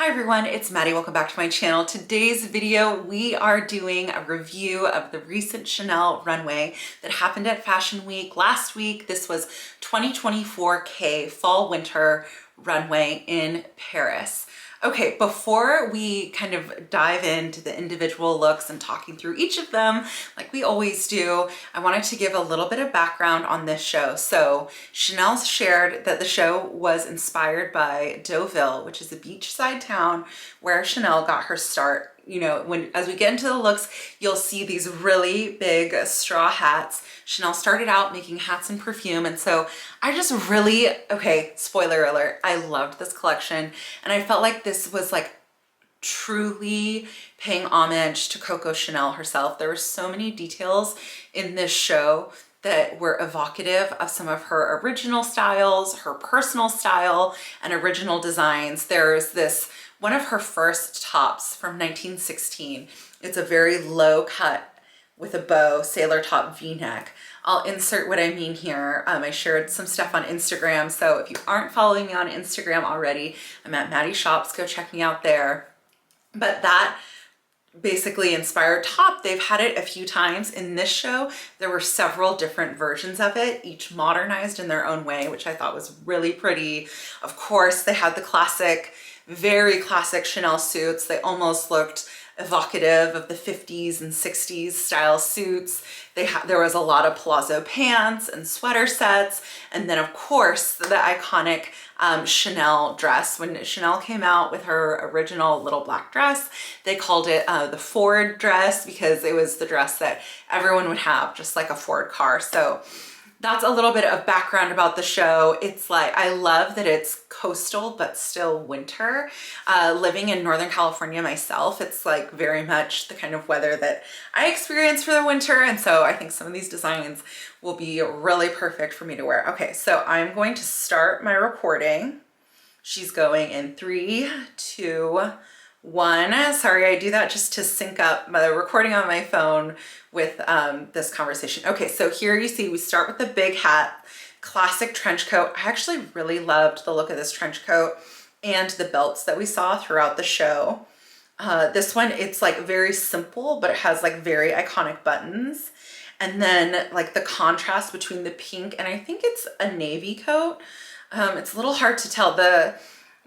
Hi everyone, it's Maddie. Welcome back to my channel. Today's video, we are doing a review of the recent Chanel runway that happened at Fashion Week last week. This was 2024K Fall Winter Runway in Paris. Okay, before we kind of dive into the individual looks and talking through each of them, like we always do, I wanted to give a little bit of background on this show. So Chanel shared that the show was inspired by Deauville, which is a beachside town where Chanel got her start. You know, as we get into the looks, you'll see these really big straw hats. Chanel started out making hats and perfume, and so I just really, okay, spoiler alert, I loved this collection, and I felt like this was like truly paying homage to Coco Chanel herself. There were so many details in this show that were evocative of some of her original styles, her personal style, and original designs. There's this one of her first tops from 1916. It's a very low cut with a bow sailor top v-neck. I'll insert what I mean here. I shared some stuff on Instagram, so if you aren't following me on Instagram already, I'm at Maddie Shops, go check me out there. But that basically inspired top, they've had it a few times in this show. There were several different versions of it, each modernized in their own way, which I thought was really pretty. Of course, they had the classic, very classic Chanel suits. They almost looked evocative of the 50s and 60s style suits. There was a lot of palazzo pants and sweater sets, and then of course the iconic Chanel dress. When Chanel came out with her original little black dress, they called it the Ford dress because it was the dress that everyone would have, just like a Ford car. So that's a little bit of background about the show. It's like, I love that it's coastal, but still winter. Living in Northern California myself, it's like very much the kind of weather that I experience for the winter. And so I think some of these designs will be really perfect for me to wear. Okay, so I'm going to start my recording. She's going in 3, 2, 1. Sorry, I do that just to sync up my recording on my phone with this conversation. Okay, so here you see we start with the big hat, classic trench coat. I actually really loved the look of this trench coat and the belts that we saw throughout the show. This one, it's like very simple, but it has like very iconic buttons. And then like the contrast between the pink and I think it's a navy coat. It's a little hard to tell. The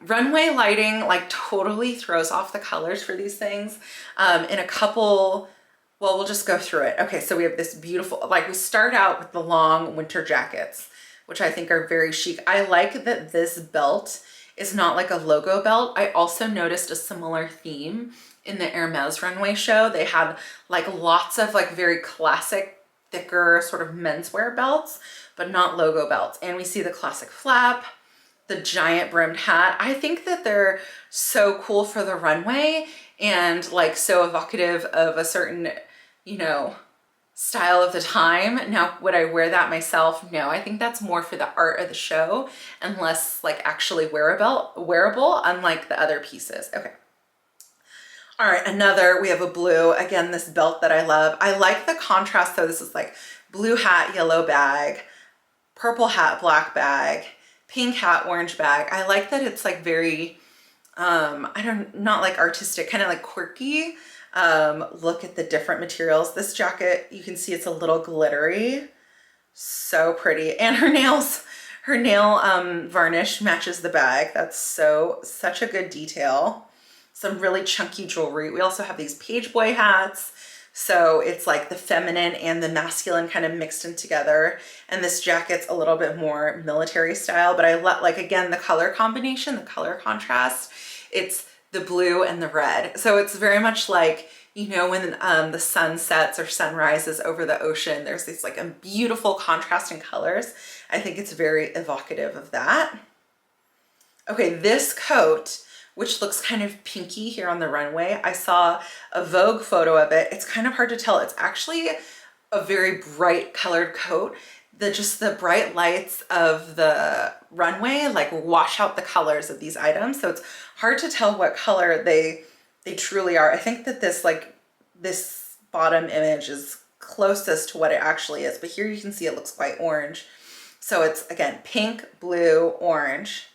runway lighting like totally throws off the colors for these things. In a couple, well, we'll just go through it. Okay, so we have this beautiful, like we start out with the long winter jackets, which I think are very chic. I like that this belt is not like a logo belt. I also noticed a similar theme in the Hermes runway show. They had like lots of like very classic, thicker sort of menswear belts, but not logo belts. And we see the classic flap, the giant brimmed hat. I think that they're so cool for the runway and like so evocative of a certain, you know, style of the time. Now, would I wear that myself? No, I think that's more for the art of the show and less like actually wearable, unlike the other pieces. Okay. All right, we have a blue, again, this belt that I love. I like the contrast though. This is like blue hat, yellow bag, purple hat, black bag, pink hat, orange bag. I like that it's like very, not like artistic, kind of like quirky. Look at the different materials. This jacket, you can see it's a little glittery. So pretty. And her nail varnish matches the bag. That's such a good detail. Some really chunky jewelry. We also have these page boy hats. So it's like the feminine and the masculine kind of mixed in together. And this jacket's a little bit more military style, but I like, again, the color combination, the color contrast. It's the blue and the red. So it's very much like, you know, when the sun sets or sun rises over the ocean, there's these like a beautiful contrasting colors. I think it's very evocative of that. Okay, this coat, which looks kind of pinky here on the runway. I saw a Vogue photo of it. It's kind of hard to tell. It's actually a very bright colored coat. Just the bright lights of the runway like wash out the colors of these items. So it's hard to tell what color they truly are. I think that this bottom image is closest to what it actually is, but here you can see it looks quite orange. So it's, again, pink, blue, orange.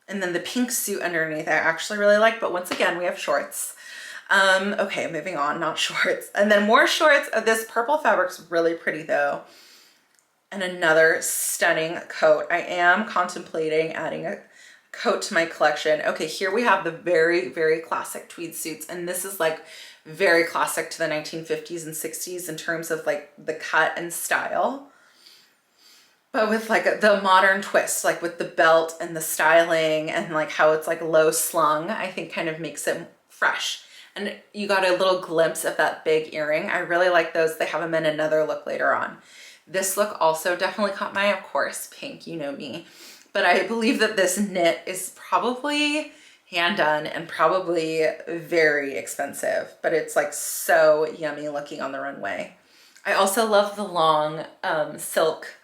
And then the pink suit underneath I actually really like, but once again, we have shorts. Okay, moving on, not shorts. And then more shorts. Oh, this purple fabric's really pretty though. And another stunning coat. I am contemplating adding a coat to my collection. Okay, here we have the very, very classic tweed suits. And this is like very classic to the 1950s and 60s in terms of like the cut and style. But with like the modern twist, like with the belt and the styling and like how it's like low slung, I think kind of makes it fresh. And you got a little glimpse of that big earring. I really like those. They have them in another look later on. This look also definitely caught my, of course, pink, you know me. But I believe that this knit is probably hand done and probably very expensive, but it's like so yummy looking on the runway. I also love the long silk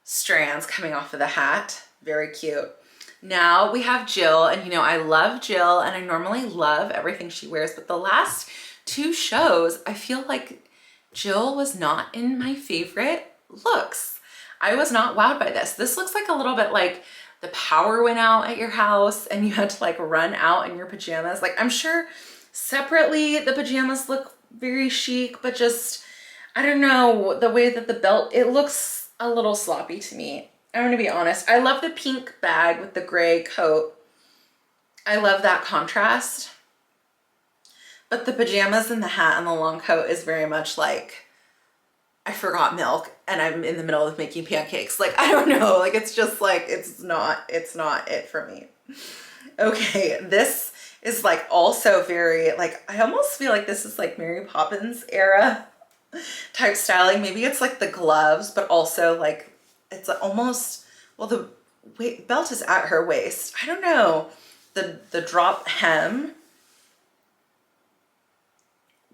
strands coming off of the hat. Very cute. Now we have Jill, and you know, I love Jill and I normally love everything she wears, but the last two shows, I feel like Jill was not in my favorite looks. I was not wowed by this. This looks like a little bit like the power went out at your house and you had to like run out in your pajamas. Like, I'm sure separately the pajamas look very chic, but just, I don't know, the way that the belt, it looks a little sloppy to me. I'm gonna be honest. I love the pink bag with the gray coat. I love that contrast. But the pajamas and the hat and the long coat is very much like, I forgot milk and I'm in the middle of making pancakes. Like, I don't know, like it's just like, it's not it for me. Okay, this is like also very, like, I almost feel like this is like Mary Poppins era type styling. Maybe it's like the gloves, but also like it's almost, well, the belt is at her waist. I don't know, the drop hem,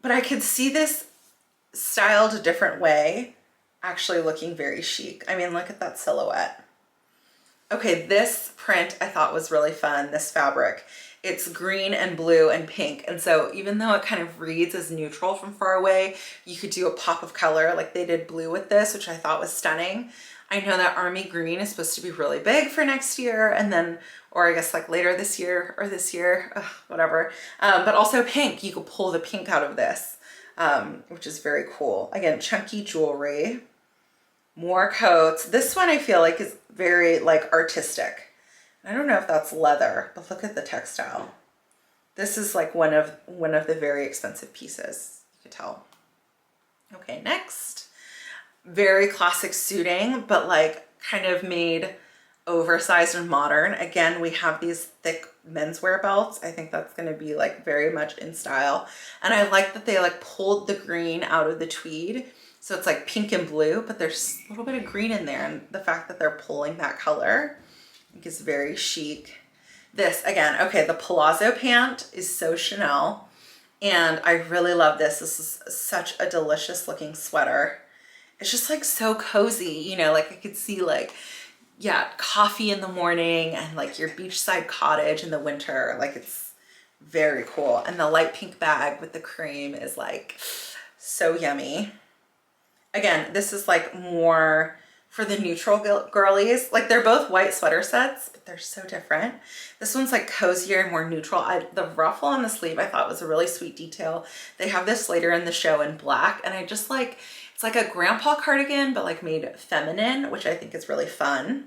but I could see this styled a different way, actually looking very chic. I mean, look at that silhouette. Okay, this print I thought was really fun, this fabric. It's green and blue and pink. And so even though it kind of reads as neutral from far away, you could do a pop of color like they did blue with this, which I thought was stunning. I know that army green is supposed to be really big for next year, and then, or I guess like later this year or this year, whatever. But also pink, you could pull the pink out of this, which is very cool. Again, chunky jewelry, more coats. This one I feel like is very like artistic. I don't know if that's leather, but look at the textile. This is like one of the very expensive pieces, you could tell. Okay, next. Very classic suiting, but like kind of made oversized and modern. Again, we have these thick menswear belts. I think that's going to be like very much in style. And I like that they like pulled the green out of the tweed. So it's like pink and blue, but there's a little bit of green in there. And the fact that they're pulling that color, I think is very chic. This again, okay, the palazzo pant is so Chanel. And I really love this. This is such a delicious looking sweater. It's just like so cozy, you know, like I could see like, yeah, coffee in the morning and like your beachside cottage in the winter. Like it's very cool. And the light pink bag with the cream is like so yummy. Again, this is like more for the neutral girlies. Like they're both white sweater sets, but they're so different. This one's like cozier and more neutral. The ruffle on the sleeve I thought was a really sweet detail. They have this later in the show in black, and I just like, it's like a grandpa cardigan, but like made feminine, which I think is really fun.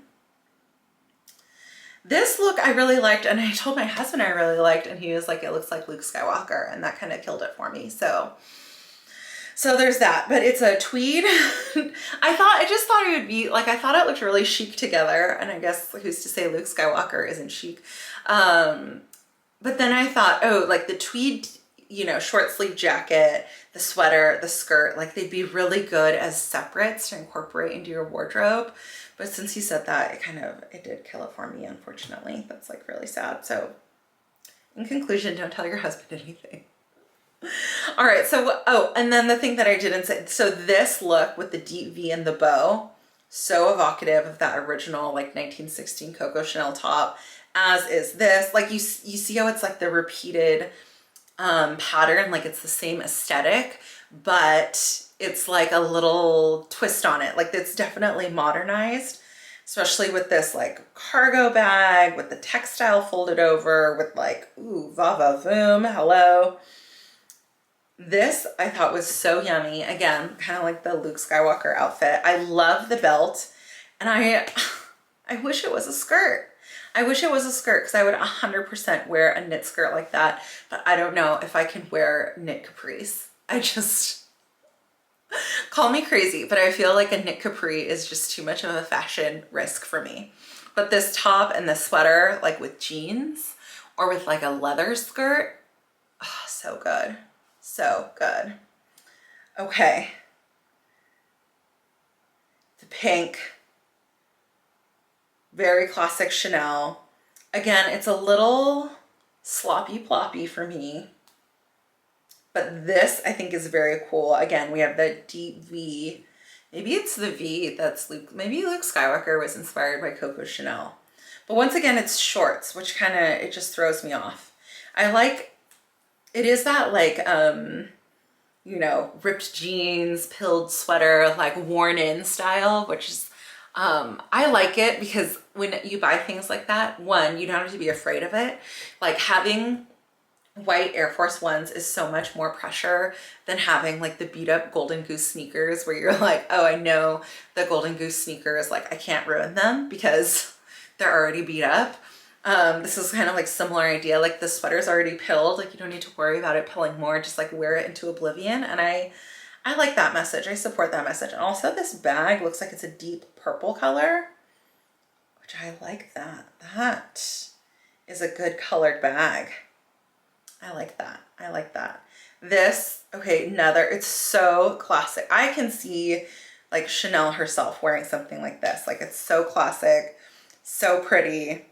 This look I really liked, and I told my husband I really liked, and he was like, it looks like Luke Skywalker, and that kind of killed it for me. So there's that, but it's a tweed. I just thought it would be like, I thought it looked really chic together, and I guess who's to say Luke Skywalker isn't chic. But then I thought, oh, like the tweed, you know, short sleeve jacket, the sweater, the skirt, like they'd be really good as separates to incorporate into your wardrobe. But since he said that, it did kill it for me, unfortunately. That's like really sad. So in conclusion, don't tell your husband anything. All right, so, oh, and then the thing that I didn't say, so this look with the deep V and the bow, so evocative of that original like 1916 Coco Chanel top, as is this. Like you see how it's like the repeated pattern, like it's the same aesthetic, but it's like a little twist on it. Like it's definitely modernized. especially with this like cargo bag with the textile folded over with like, ooh, va va voom, hello. This I thought was so yummy. Again, kind of like the Luke Skywalker outfit. I love the belt, and I wish it was a skirt. I wish it was a skirt because I would 100% wear a knit skirt like that, but I don't know if I can wear knit capris. I just, call me crazy, but I feel like a knit capri is just too much of a fashion risk for me. But this top and this sweater, like with jeans or with like a leather skirt, oh, so good. So good. Okay. The pink, very classic Chanel. Again, it's a little sloppy ploppy for me, but this I think is very cool. Again, we have the deep V. Maybe it's the V that's Luke. Maybe Luke Skywalker was inspired by Coco Chanel. But once again, it's shorts, which kind of, it just throws me off. I like, it is that like, you know, ripped jeans, pilled sweater, like worn in style, which is, I like it because when you buy things like that, one, you don't have to be afraid of it. Like having white Air Force Ones is so much more pressure than having like the beat up Golden Goose sneakers where you're like, oh, I know the Golden Goose sneakers, like I can't ruin them because they're already beat up. This is kind of like similar idea, like the sweater's already pilled, like you don't need to worry about it pilling more, just like wear it into oblivion. And I like that message. I support that message. And also this bag looks like it's a deep purple color, which I like that. That is a good colored bag. I like that. I like that. This, okay, another, it's so classic. I can see like Chanel herself wearing something like this. Like it's so classic, so pretty.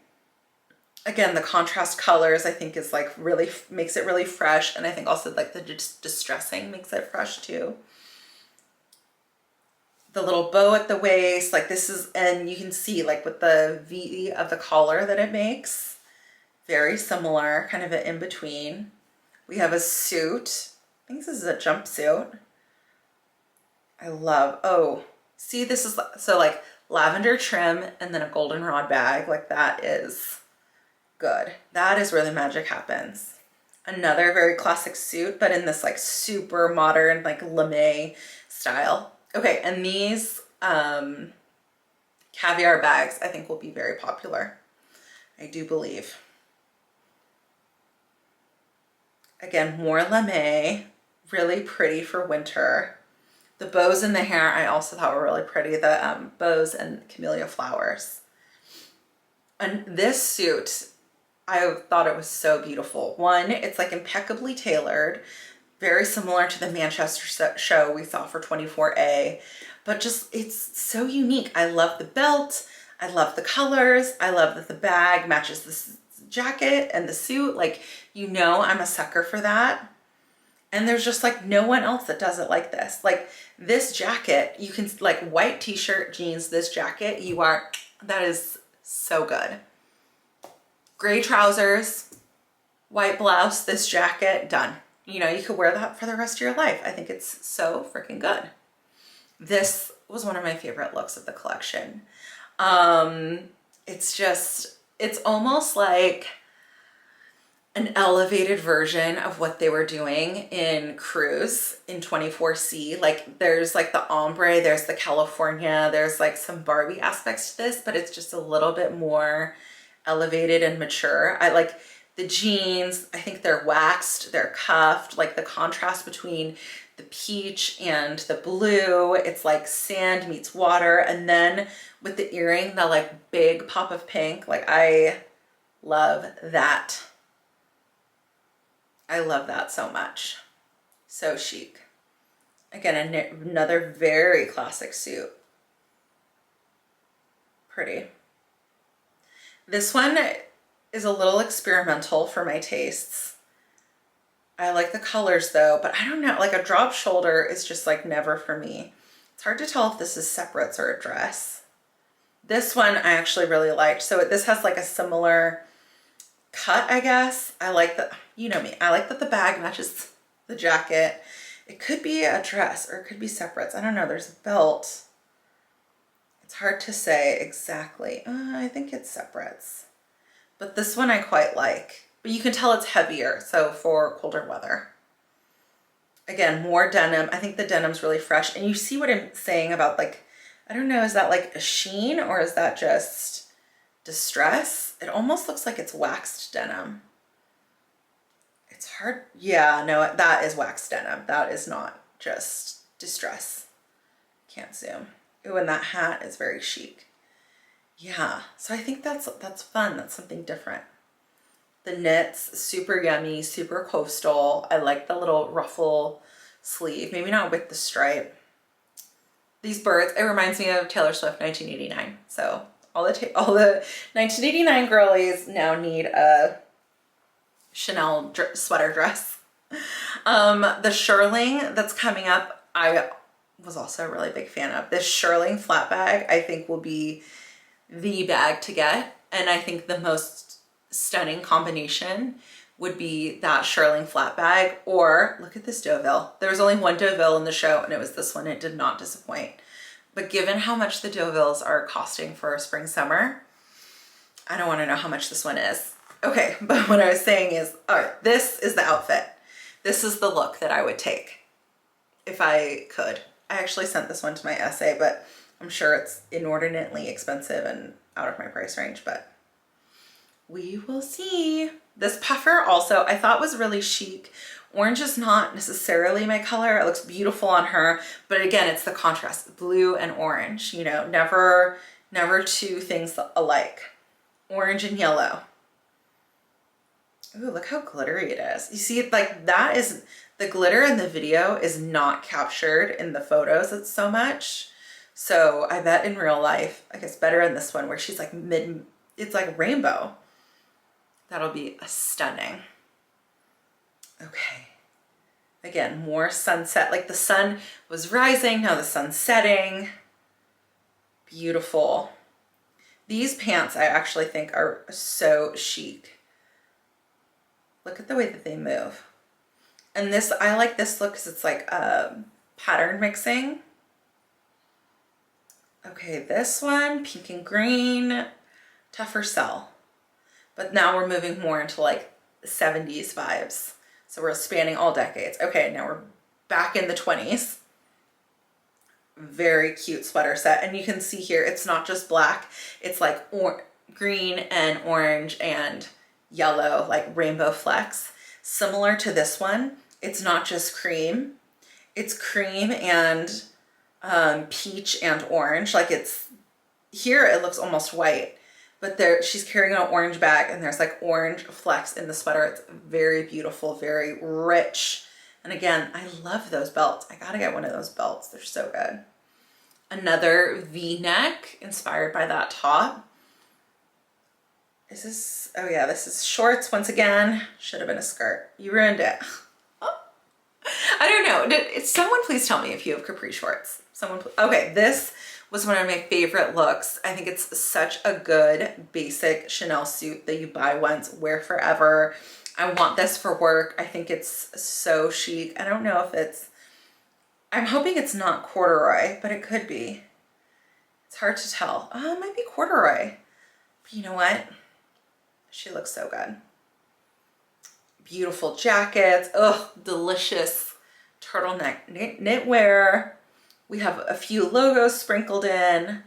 Again, the contrast colors I think is like really, makes it really fresh. And I think also like the distressing makes it fresh too. The little bow at the waist, like this is, and you can see like with the V of the collar that it makes, very similar, kind of an in-between. We have a suit. I think this is a jumpsuit. I love, oh, see this is, so like lavender trim and then a goldenrod bag, like that is good. That is where the magic happens. Another very classic suit, but in this like super modern, like lame style. Okay, and these caviar bags I think will be very popular. I do believe. Again, more lame, really pretty for winter. The bows in the hair I also thought were really pretty. The bows and camellia flowers. And this suit, I thought it was so beautiful. One, it's like impeccably tailored, very similar to the Manchester show we saw for 24A, but just, it's so unique. I love the belt. I love the colors. I love that the bag matches this jacket and the suit. Like, you know, I'm a sucker for that. And there's just like no one else that does it like this. Like this jacket, you can like white t-shirt, jeans, this jacket, you are, that is so good. Gray trousers, white blouse, this jacket, done. You know, you could wear that for the rest of your life. I think it's so freaking good. This was one of my favorite looks of the collection. It's just, it's almost like an elevated version of what they were doing in Cruise in 24C. Like there's like the ombre, there's the California, there's like some Barbie aspects to this, but it's just a little bit more elevated and mature. I like the jeans. I think they're waxed, they're cuffed, like the contrast between the peach and the blue, it's like sand meets water. And then with the earring, the like big pop of pink, like I love that. I love that so much. So chic. Again, another very classic suit. Pretty. This one is a little experimental for my tastes. I like the colors though, but I don't know, like a drop shoulder is just like never for me. It's hard to tell if this is separates or a dress. This one I actually really liked. So this has like a similar cut, I guess. I like that, you know me, I like that the bag matches the jacket. It could be a dress or it could be separates. I don't know, there's a belt. It's hard to say exactly. I think it separates. But this one I quite like. But you can tell it's heavier, so for colder weather. Again, more denim. I think the denim's really fresh. And you see what I'm saying about, like, I don't know, is that like a sheen or is that just distress? It almost looks like it's waxed denim. It's hard. Yeah, no, that is waxed denim. That is not just distress. Can't zoom. Ooh, and that hat is very chic. Yeah, so I think that's fun. That's something different. The knits, super yummy, super coastal. I like the little ruffle sleeve. Maybe not with the stripe. These birds, it reminds me of Taylor Swift 1989. So all the 1989 girlies now need a Chanel sweater dress. The shearling that's coming up, I was also a really big fan of. This shearling flat bag I think will be the bag to get, and I think the most stunning combination would be that shearling flat bag, or look at this Deauville. There was only one Deauville in the show and it was this one. It did not disappoint. But given how much the Deauvilles are costing for spring summer, I don't want to know how much this one is. Okay, but what I was saying is, all right, this is the outfit. This is the look that I would take if I could. I actually sent this one to my essay, but I'm sure it's inordinately expensive and out of my price range, but we will see. This puffer also I thought was really chic. Orange is not necessarily my color. It looks beautiful on her, but again, it's the contrast, blue and orange, you know, never two things alike. Orange and yellow. Ooh, look how glittery it is. You see, like that is, the glitter in the video is not captured in the photos. It's so much. So I bet in real life, I guess better in this one where she's like it's like rainbow. That'll be stunning. Okay. Again, more sunset, like the sun was rising, now the sun's setting. Beautiful. These pants I actually think are so chic. Look at the way that they move. And this, I like this look because it's like pattern mixing. Okay, this one, pink and green, tougher sell. But now we're moving more into like 70s vibes. So we're spanning all decades. Okay, now we're back in the 20s. Very cute sweater set. And you can see here, it's not just black. It's like green and orange and yellow, like rainbow flecks. Similar to this one, it's not just cream. It's cream and peach and orange. Like it's, here it looks almost white. But there, she's carrying an orange bag and there's like orange flecks in the sweater. It's very beautiful, very rich. And again, I love those belts. I gotta get one of those belts. They're so good. Another V-neck inspired by that top. Is this, oh yeah, this is shorts once again. Should have been a skirt. You ruined it. I don't know. Someone please tell me if you have capri shorts. Someone, okay, this was one of my favorite looks. I think it's such a good basic Chanel suit that you buy once, wear forever. I want this for work. I think it's so chic. I don't know if it's, I'm hoping it's not corduroy, but it could be. It's hard to tell. Oh, it might be corduroy. But you know what? She looks so good. Beautiful jackets. Oh, delicious turtleneck knitwear. We have a few logos sprinkled in.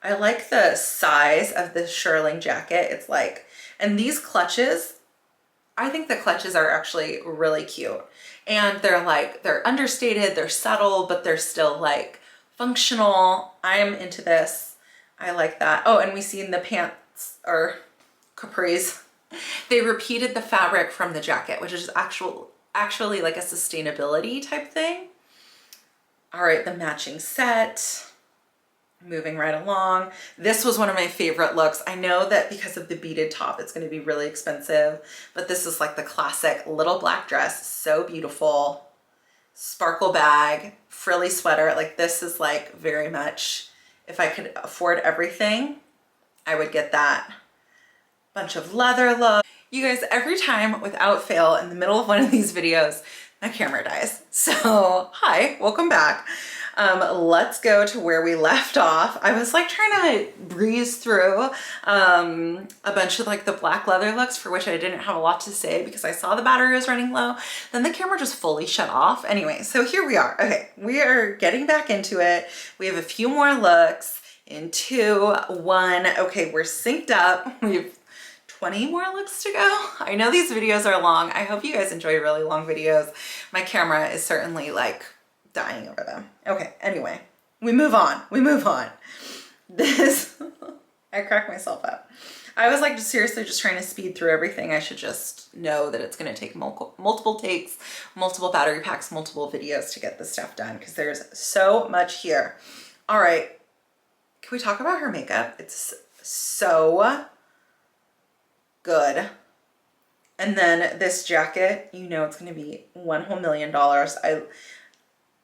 I like the size of this shearling jacket. It's like, and these clutches, I think the clutches are actually really cute. And they're like, they're understated, they're subtle, but they're still like functional. I am into this. I like that. Oh, and we see in the pants or capris, they repeated the fabric from the jacket, which is actually like a sustainability type thing. All right, the matching set, moving right along. This was one of my favorite looks. I know that because of the beaded top, it's gonna be really expensive, but this is like the classic little black dress, so beautiful. Sparkle bag, frilly sweater. Like this is like very much, if I could afford everything, I would get that. Bunch of leather look. You guys, every time without fail in the middle of one of these videos, my camera dies. So hi, welcome back. Let's go to where we left off. I was like trying to breeze through a bunch of like the black leather looks for which I didn't have a lot to say because I saw the battery was running low. Then the camera just fully shut off. Anyway, so here we are. Okay, we are getting back into it. We have a few more looks in 2, 1. Okay, we're synced up. We've 20 more looks to go. I know these videos are long. I hope you guys enjoy really long videos. My camera is certainly like dying over them. Okay, anyway, we move on. This, I crack myself up. I was like seriously just trying to speed through everything. I should just know that it's gonna take multiple takes, multiple battery packs, multiple videos to get this stuff done because there's so much here. All right, can we talk about her makeup? It's so good. And then this jacket, you know it's gonna be $1,000,000.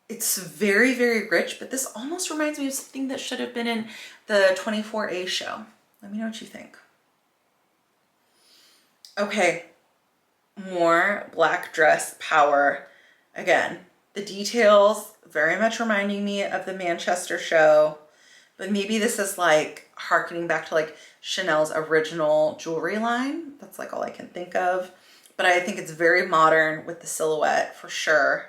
It's very, very rich, but this almost reminds me of something that should have been in the 24A show. Let me know what you think. Okay, more black dress power. Again, the details very much reminding me of the Manchester show, but maybe this is like harkening back to like Chanel's original jewelry line. That's like all I can think of, but I think it's very modern with the silhouette for sure.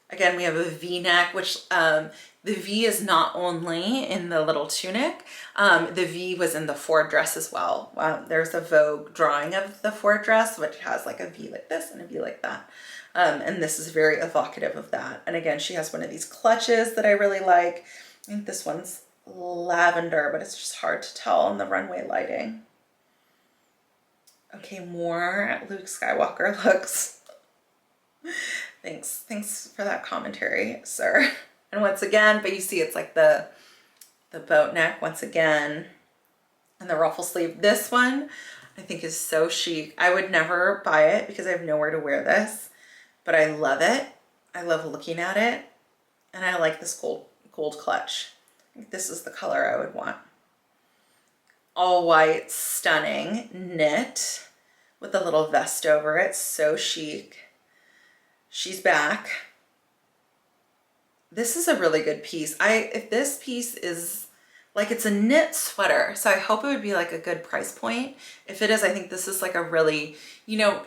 Again, we have a V-neck, which the V is not only in the little tunic, the V was in the Ford dress as well. There's a Vogue drawing of the Ford dress, which has like a V like this and a V like that. And this is very evocative of that. And again, she has one of these clutches that I really like. I think this one's lavender, but it's just hard to tell in the runway lighting. Okay, more Luke Skywalker looks. Thanks for that commentary, sir. And once again, but you see it's like the boat neck once again and the ruffle sleeve. This one I think is so chic. I would never buy it because I have nowhere to wear this, but I love it. I love looking at it, and I like this gold clutch. I think this is the color I would want. All white, stunning, knit with a little vest over it. So chic. She's back. This is a really good piece. If this piece is like, it's a knit sweater, so I hope it would be like a good price point. If it is, I think this is like a really, you know,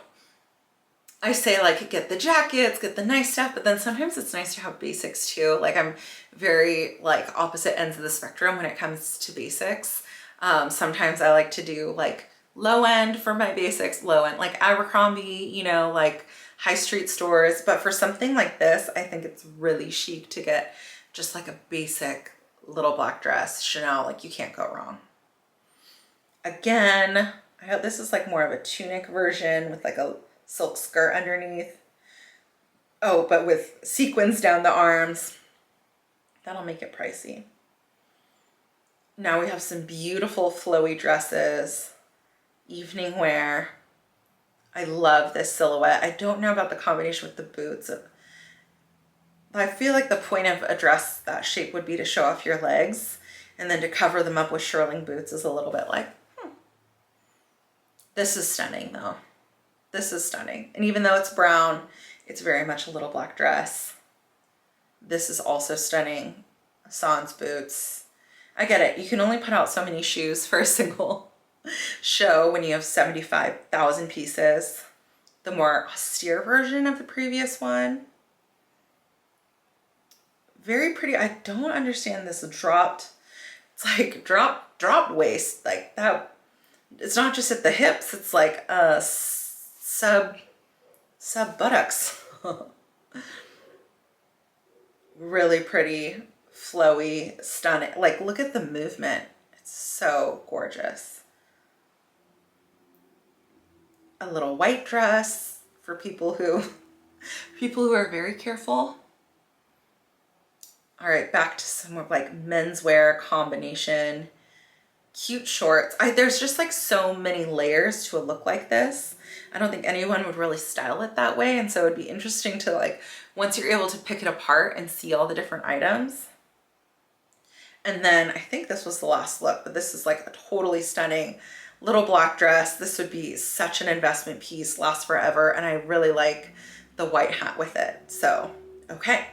I say like get the jackets, get the nice stuff, but then sometimes it's nice to have basics too. Like I'm very like opposite ends of the spectrum when it comes to basics. Sometimes I like to do like low end for my basics, low end, like Abercrombie, you know, like high street stores. But for something like this, I think it's really chic to get just like a basic little black dress, Chanel, like you can't go wrong. Again, I hope this is like more of a tunic version with like a silk skirt underneath. Oh, but with sequins down the arms. That'll make it pricey. Now we have some beautiful flowy dresses, evening wear. I love this silhouette. I don't know about the combination with the boots. I feel like the point of a dress that shape would be to show off your legs, and then to cover them up with shearling boots is a little bit like, This is stunning though. This is stunning. And even though it's brown, it's very much a little black dress. This is also stunning. Sans boots. I get it. You can only put out so many shoes for a single show when you have 75,000 pieces. The more austere version of the previous one. Very pretty. I don't understand this dropped. It's like dropped waist like that. It's not just at the hips. It's like sub buttocks. Really pretty, flowy, stunning. Like look at the movement. It's so gorgeous. A little white dress for people who are very careful. All right, back to some more like menswear combination. Cute shorts. There's just like so many layers to a look like this. I don't think anyone would really style it that way. And so it'd be interesting to like, once you're able to pick it apart and see all the different items. And then I think this was the last look, but this is like a totally stunning little black dress. This would be such an investment piece, lasts forever. And I really like the white hat with it. So, okay.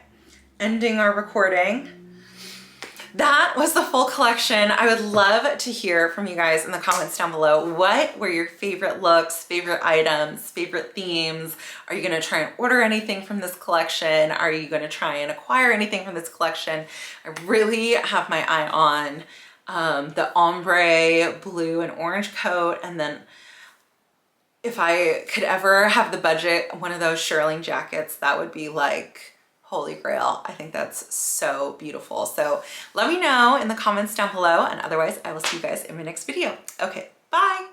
ending our recording. That was the full collection. I would love to hear from you guys in the comments down below. What were your favorite looks, favorite items, favorite themes? Are you gonna try and order anything from this collection? Are you gonna try and acquire anything from this collection? I really have my eye on the ombre blue and orange coat, and then if I could ever have the budget, one of those shearling jackets, that would be like holy grail. I think that's so beautiful. So let me know in the comments down below, and otherwise I will see you guys in my next video. Okay, bye.